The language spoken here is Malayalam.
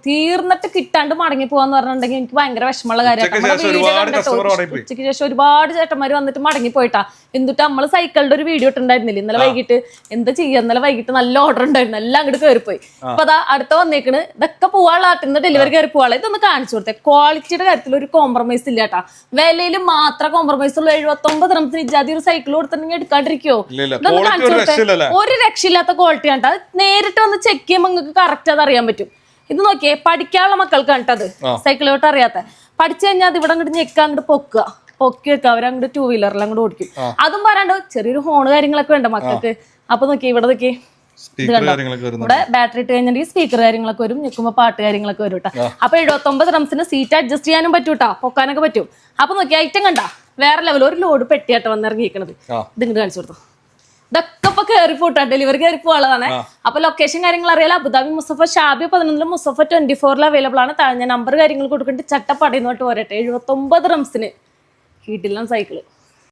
തീർന്നിട്ട് കിട്ടാണ്ട് മടങ്ങി പോവാന്ന് പറഞ്ഞിട്ടുണ്ടെങ്കിൽ എനിക്ക് ഭയങ്കര വിഷമമുള്ള കാര്യമാണ്. ഉച്ചയ്ക്ക് ശേഷം ഒരുപാട് ചേട്ടന്മാര് വന്നിട്ട് മടങ്ങി പോയിട്ടാ. എന്നിട്ട് നമ്മള് സൈക്കിളിന്റെ ഒരു വീഡിയോ ഇട്ടുണ്ടായിരുന്നില്ല ഇന്നലെ വൈകിട്ട്. എന്താ ചെയ്യാ, ഇന്നലെ വൈകിട്ട് നല്ല ഓർഡർ ഉണ്ടായിരുന്നു, എല്ലാം അങ്ങോട്ട് കയറിപ്പോയി. അപ്പൊ അതാ അടുത്ത വന്നേക്കണ്, ഇതൊക്കെ പോവാനുള്ള ഇന്ന് ഡെലിവറി കയറി പോവാളെ. ഇതൊന്ന് കാണിച്ചു കൊടുത്തേ. ക്വാളിറ്റിയുടെ കാര്യത്തിൽ ഒരു കോംപ്രമൈസ് ഇല്ല കേട്ടാ. വിലയിൽ മാത്രം കോംപ്രമൈസ് ഉള്ളൂ. 79 റംസിന് ഇജാതി ഒരു സൈക്കിൾ കൊടുത്തിട്ടുണ്ടെങ്കിൽ എടുക്കാണ്ടിരിക്കോ? ഇതൊന്ന് കാണിച്ചു കൊടുത്തേ. ഒരു രക്ഷയില്ലാത്ത ക്വാളിറ്റി ആണ്. നേരിട്ട് വന്ന് ചെക്ക് ചെയ്യുമ്പോൾ നിങ്ങൾക്ക് കറക്റ്റ് അത് അറിയാൻ പറ്റും. ഇത് നോക്കിയേ, പഠിക്കാനുള്ള മക്കൾക്ക് കണ്ടത് സൈക്കിളോട്ട് അറിയാത്ത പഠിച്ചു കഴിഞ്ഞാൽ അത് ഇവിടെ അങ്ങോട്ട് ഞെക്കാൻ അങ്ങോട്ട് പൊക്കി വെക്കുക. അവരങ്ങോട്ട് 2 വീലറിൽ അങ്ങോട്ട് ഓടിക്കും. അതും പറയാണ്ട് ചെറിയൊരു ഹോണ് കാര്യങ്ങളൊക്കെ വേണ്ട മക്കൾക്ക്. അപ്പൊ നോക്കി ഇവിടെ നോക്കി, ഇവിടെ ബാറ്ററി ഇട്ട് കഴിഞ്ഞിട്ടുണ്ടെങ്കിൽ സ്പീക്കർ കാര്യങ്ങളൊക്കെ വരും, ഞെക്കുമ്പോ പാട്ട് കാര്യങ്ങളൊക്കെ വരും കേട്ടോ. അപ്പൊ 79 റംസിന് സീറ്റ് അഡ്ജസ്റ്റ് ചെയ്യാനും പറ്റൂട്ടാ, പൊക്കാനൊക്കെ പറ്റും. അപ്പൊ നോക്കി ഐറ്റം കണ്ട വേറെ ലെവൽ. ഒരു ലോഡ് പെട്ടിയാട്ടോ വന്നിറങ്ങിയിരിക്കണത്. ഇതിങ്ങോട്ട് കാണിച്ചു കൊടുത്തു. ഇതൊക്കെ ഇപ്പൊ കയറി പോട്ടാ, ഡെലിവറി കയറി പോകാനുള്ളതാണ്. അപ്പൊ ലൊക്കേഷൻ കാര്യങ്ങൾ അറിയാലോ. അബുദാബി മുസഫ ഷാബി 11 മുസഫ 24 അവൈലബിൾ ആണ്. താഴെ നമ്പർ കാര്യങ്ങൾ കൊടുക്കേണ്ട ചട്ടപ്പടയുന്നോട്ട് പോരട്ടെ. 79 റംസിന് കിട്ടില്ല സൈക്കിള്.